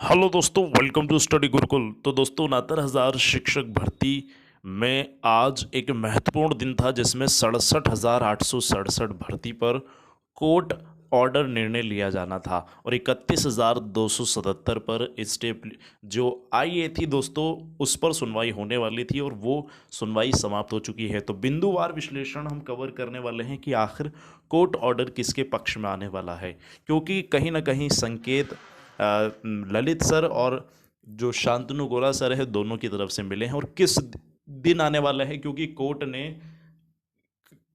Hello दोस्तों, welcome to study Gurukul. तो दोस्तों 69,000 शिक्षक भर्ती में आज एक महत्वपूर्ण दिन था जिसमें 67,867 भर्ती पर कोर्ट ऑर्डर निर्णय लिया जाना था और 31,277 पर स्टेप जो आई थी दोस्तों उस पर सुनवाई होने वाली थी और वो सुनवाई समाप्त हो चुकी है। तो बिंदुवार विश्लेषण हम कवर करने वाले हैं कि आखिर कोर्ट ऑर्डर किसके पक्ष में आने वाला है, क्योंकि कहीं ना कहीं संकेत ललित सर और जो शांतनु गोला सर है दोनों की तरफ से मिले हैं और किस दिन आने वाला है, क्योंकि कोर्ट ने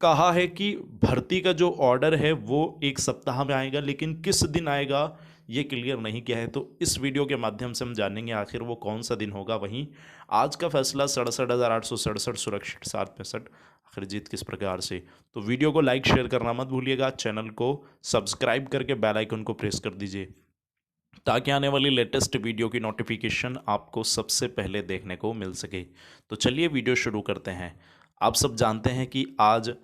कहा है कि भर्ती का जो ऑर्डर है वो एक सप्ताह में आएगा, लेकिन किस दिन आएगा ये क्लियर नहीं किया है। तो इस वीडियो के माध्यम से हम जानेंगे आखिर वो कौन सा दिन होगा। वहीं आज का फैसला 67,867 सुरक्षित 765 आखिर जीत किस प्रकार से। तो वीडियो को लाइक शेयर करना मत भूलिएगा, चैनल को सब्सक्राइब करके बेल आइकन को प्रेस कर दीजिए ताकि आने वाली लेटेस्ट वीडियो की नोटिफिकेशन आपको सबसे पहले देखने को मिल सके। तो चलिए वीडियो शुरू करते हैं। आप सब जानते हैं कि आज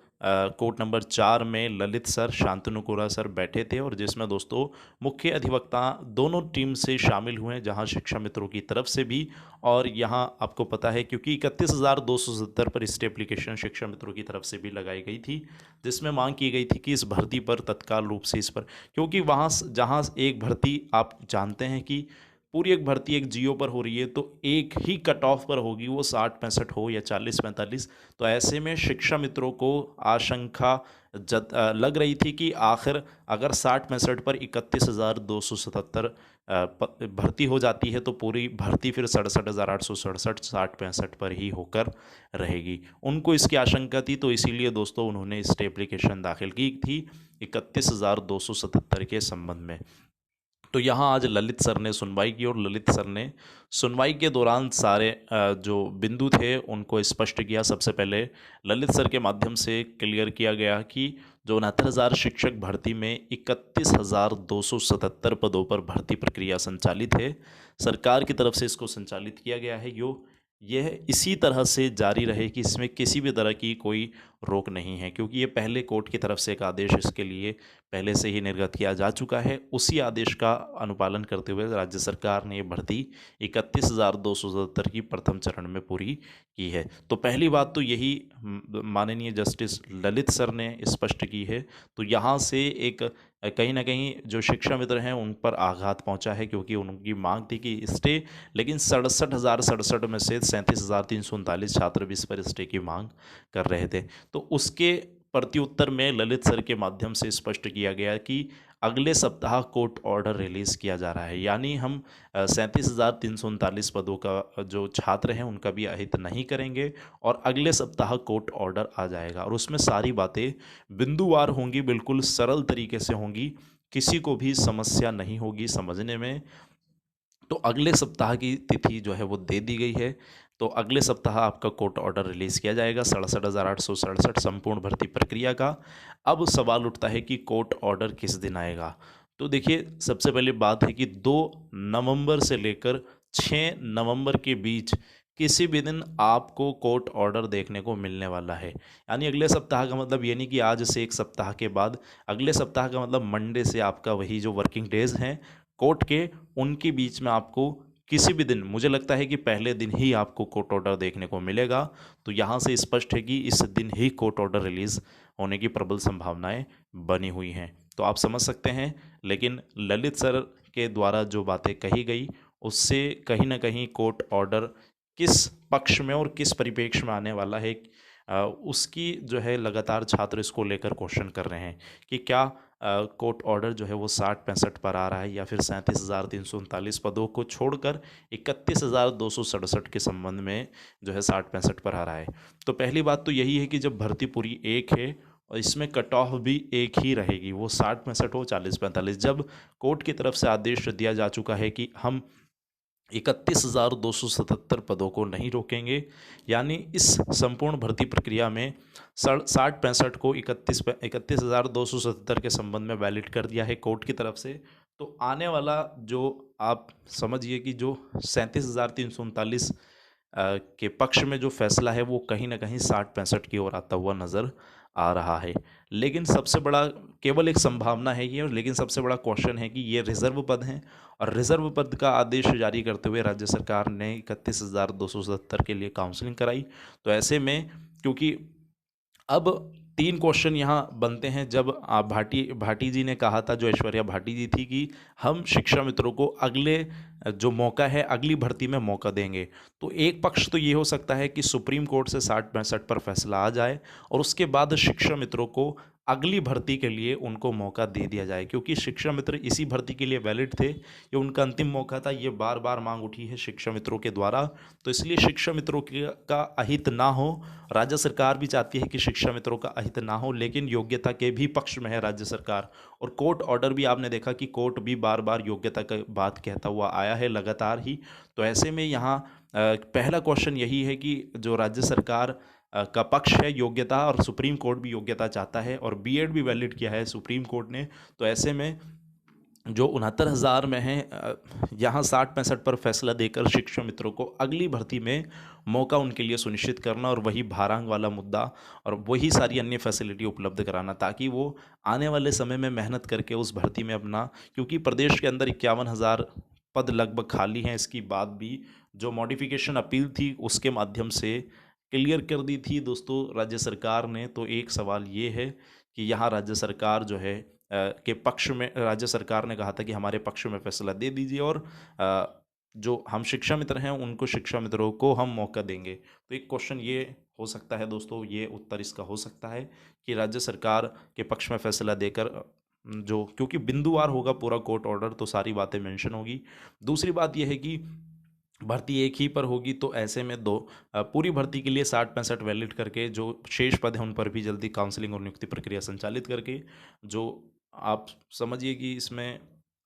कोर्ट नंबर 4 में ललित सर शांतनु कोरा सर बैठे थे और जिसमें दोस्तों मुख्य अधिवक्ता दोनों टीम से शामिल हुए, जहां शिक्षा मित्रों की तरफ से भी और यहां आपको पता है क्योंकि 31,270 पर स्टे एप्लीकेशन शिक्षा मित्रों की तरफ से भी लगाई गई थी, जिसमें मांग की गई थी कि इस भर्ती पर तत्काल रूप से इस पर, क्योंकि वहाँ जहाँ एक भर्ती आप जानते हैं कि पूरी एक भर्ती एक जियो पर हो रही है तो एक ही कट ऑफ पर होगी, वो 60-65 हो या 40-45। तो ऐसे में शिक्षा मित्रों को आशंका लग रही थी कि आखिर अगर 60-65 पर 31,277 भर्ती हो जाती है तो पूरी भर्ती फिर 67,867 60-65 पर ही होकर रहेगी। उनको इसकी आशंका थी, तो इसीलिए दोस्तों उन्होंने स्टे एप्लीकेशन दाखिल की थी 31,277 के संबंध में। तो यहाँ आज ललित सर ने सुनवाई की और ललित सर ने सुनवाई के दौरान सारे जो बिंदु थे उनको स्पष्ट किया। सबसे पहले ललित सर के माध्यम से क्लियर किया गया कि जो 69,000 शिक्षक भर्ती में 31,277 पदों पर भर्ती प्रक्रिया संचालित है, सरकार की तरफ से इसको संचालित किया गया है। यह इसी तरह से जारी रहे कि इसमें किसी भी तरह की कोई रोक नहीं है, क्योंकि ये पहले कोर्ट की तरफ से एक आदेश इसके लिए पहले से ही निर्गत किया जा चुका है। उसी आदेश का अनुपालन करते हुए राज्य सरकार ने ये भर्ती 31,277 की प्रथम चरण में पूरी की है। तो पहली बात तो यही माननीय जस्टिस ललित सर ने स्पष्ट की है। तो यहाँ से एक कहीं ना कहीं जो शिक्षा मित्र हैं उन पर आघात पहुंचा है, क्योंकि उनकी मांग थी कि स्टे, लेकिन 67,067 में से 37,339 छात्र भी इस पर स्टे की मांग कर रहे थे। तो उसके प्रत्युत्तर में ललित सर के माध्यम से स्पष्ट किया गया कि अगले सप्ताह कोर्ट ऑर्डर रिलीज़ किया जा रहा है, यानी हम 37,339 पदों का जो छात्र हैं उनका भी अहित नहीं करेंगे और अगले सप्ताह कोर्ट ऑर्डर आ जाएगा और उसमें सारी बातें बिंदुवार होंगी, बिल्कुल सरल तरीके से होंगी, किसी को भी समस्या नहीं होगी समझने में। तो अगले सप्ताह की तिथि जो है वो दे दी गई है। तो अगले सप्ताह आपका कोर्ट ऑर्डर रिलीज़ किया जाएगा 67,867 संपूर्ण भर्ती प्रक्रिया का। अब सवाल उठता है कि कोर्ट ऑर्डर किस दिन आएगा। तो देखिए, सबसे पहले बात है कि 2 नवंबर से लेकर 6 नवंबर के बीच किसी भी दिन आपको कोर्ट ऑर्डर देखने को मिलने वाला है। यानी अगले सप्ताह का मतलब ये नहीं कि आज से एक सप्ताह के बाद, अगले सप्ताह का मतलब मंडे से आपका वही जो वर्किंग डेज हैं कोर्ट के, उनके बीच में आपको किसी भी दिन, मुझे लगता है कि पहले दिन ही आपको कोर्ट ऑर्डर देखने को मिलेगा। तो यहाँ से स्पष्ट है कि इस दिन ही कोर्ट ऑर्डर रिलीज़ होने की प्रबल संभावनाएं बनी हुई हैं। तो आप समझ सकते हैं, लेकिन ललित सर के द्वारा जो बातें कही गई उससे कहीं ना कहीं कोर्ट ऑर्डर किस पक्ष में और किस परिप्रेक्ष्य में आने वाला है, उसकी जो है लगातार छात्र इसको लेकर क्वेश्चन कर रहे हैं कि क्या कोर्ट ऑर्डर जो है वो 60-65 पर आ रहा है या फिर 37,339 पदों को छोड़कर 31,267 के संबंध में जो है 60-65 पर आ रहा है। तो पहली बात तो यही है कि जब भर्ती पूरी एक है और इसमें कट ऑफ भी एक ही रहेगी, वो 60-65 हो 40-45, जब कोर्ट की तरफ से आदेश दिया जा चुका है कि हम 31,277 पदों को नहीं रोकेंगे, यानी इस संपूर्ण भर्ती प्रक्रिया में 60-65 को 31,277 के संबंध में वैलिड कर दिया है कोर्ट की तरफ से। तो आने वाला जो आप समझिए कि जो 37,339 के पक्ष में जो फैसला है वो कहीं ना कहीं 60-65 की ओर आता हुआ नज़र आ रहा है। लेकिन सबसे बड़ा केवल एक संभावना है ये, लेकिन सबसे बड़ा क्वेश्चन है कि ये रिजर्व पद हैं, और रिजर्व पद का आदेश जारी करते हुए राज्य सरकार ने 31,277 के लिए काउंसलिंग कराई। तो ऐसे में क्योंकि अब 3 क्वेश्चन यहाँ बनते हैं। जब भाटी भाटी जी ने कहा था, जो ऐश्वर्या भाटी जी थी, कि हम शिक्षा मित्रों को अगले जो मौका है अगली भर्ती में मौका देंगे। तो एक पक्ष तो ये हो सकता है कि सुप्रीम कोर्ट से 60-65 पर फैसला आ जाए और उसके बाद शिक्षा मित्रों को अगली भर्ती के लिए उनको मौका दे दिया जाए, क्योंकि शिक्षा मित्र इसी भर्ती के लिए वैलिड थे, ये उनका अंतिम मौका था। ये बार बार मांग उठी है शिक्षा मित्रों के द्वारा। तो इसलिए शिक्षा मित्रों का अहित ना हो, राज्य सरकार भी चाहती है कि शिक्षा मित्रों का अहित ना हो, लेकिन योग्यता के भी पक्ष में है राज्य सरकार। और कोर्ट ऑर्डर भी आपने देखा कि कोर्ट भी बार बार योग्यता का बात कहता हुआ आया है लगातार ही। तो ऐसे में यहाँ पहला क्वेश्चन यही है कि जो राज्य सरकार का पक्ष है योग्यता, और सुप्रीम कोर्ट भी योग्यता चाहता है, और बीएड भी वैलिड किया है सुप्रीम कोर्ट ने। तो ऐसे में जो 69,000 में है, यहाँ 60-65 पर फैसला देकर शिक्षा मित्रों को अगली भर्ती में मौका उनके लिए सुनिश्चित करना, और वही भारांक वाला मुद्दा और वही सारी अन्य फैसिलिटी उपलब्ध कराना, ताकि वो आने वाले समय में मेहनत करके उस भर्ती में अपना, क्योंकि प्रदेश के अंदर 51,000 पद लगभग खाली हैं। इसकी बात भी जो मॉडिफिकेशन अपील थी उसके माध्यम से क्लियर कर दी थी दोस्तों राज्य सरकार ने। तो एक सवाल ये है कि यहाँ राज्य सरकार जो है के पक्ष में, राज्य सरकार ने कहा था कि हमारे पक्ष में फैसला दे दीजिए, और जो हम शिक्षा मित्र हैं उनको, शिक्षा मित्रों को हम मौका देंगे। तो एक क्वेश्चन ये हो सकता है दोस्तों, ये उत्तर इसका हो सकता है कि राज्य सरकार के पक्ष में फैसला देकर जो, क्योंकि बिंदुवार होगा पूरा कोर्ट ऑर्डर, तो सारी बातें मेंशन होगी। दूसरी बात यह है कि भर्ती एक ही पर होगी, तो ऐसे में पूरी भर्ती के लिए 60-65 वैलिड करके जो शेष पद हैं उन पर भी जल्दी काउंसलिंग और नियुक्ति प्रक्रिया संचालित करके, जो आप समझिए कि इसमें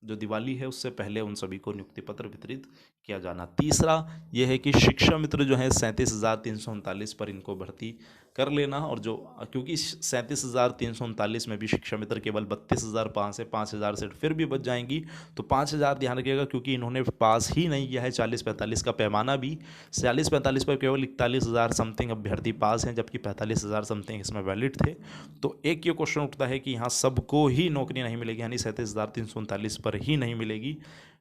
जो दिवाली है उससे पहले उन सभी को नियुक्ति पत्र वितरित किया जाना। तीसरा यह है कि शिक्षा मित्र जो है 37,339 पर इनको भर्ती कर लेना, और जो, क्योंकि 37,339 में भी शिक्षा मित्र केवल 32,005 से 5,000 सीट फिर भी बच जाएंगी। तो 5,000 ध्यान रखिएगा, क्योंकि इन्होंने पास ही नहीं किया है 40-45 का पैमाना भी। 40-45 पर केवल 41,000 समथिंग अभ्यर्थी पास हैं, जबकि 45,000 समथिंग इसमें वैलिड थे। तो एक ये क्वेश्चन उठता है कि यहाँ सबको ही नौकरी नहीं मिलेगी, यानी 37,339 पर ही नहीं मिलेगी,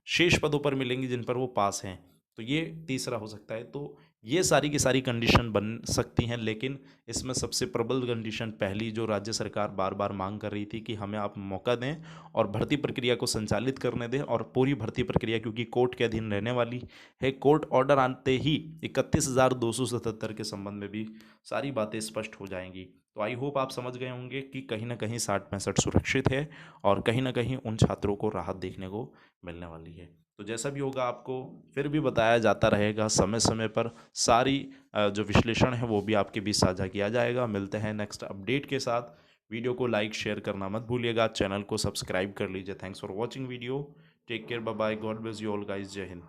शेष पदों पर मिलेंगी जिन पर वो पास हैं। तो ये तीसरा हो सकता है। तो ये सारी की सारी कंडीशन बन सकती हैं, लेकिन इसमें सबसे प्रबल कंडीशन पहली, जो राज्य सरकार बार बार मांग कर रही थी कि हमें आप मौका दें और भर्ती प्रक्रिया को संचालित करने दें, और पूरी भर्ती प्रक्रिया क्योंकि कोर्ट के अधीन रहने वाली है, कोर्ट ऑर्डर आते ही 31,277 के संबंध में भी सारी बातें स्पष्ट हो जाएंगी। तो आई होप आप समझ गए होंगे कि कहीं ना कहीं 60-65 सुरक्षित है, और कहीं ना कहीं उन छात्रों को राहत देखने को मिलने वाली है। तो जैसा भी होगा आपको फिर भी बताया जाता रहेगा समय समय पर, सारी जो विश्लेषण है वो भी आपके बीच साझा किया जाएगा। मिलते हैं नेक्स्ट अपडेट के साथ। वीडियो को लाइक शेयर करना मत भूलिएगा, चैनल को सब्सक्राइब कर लीजिए। Thanks for watching video, take care, bye bye, God bless you all guys, जय हिंद।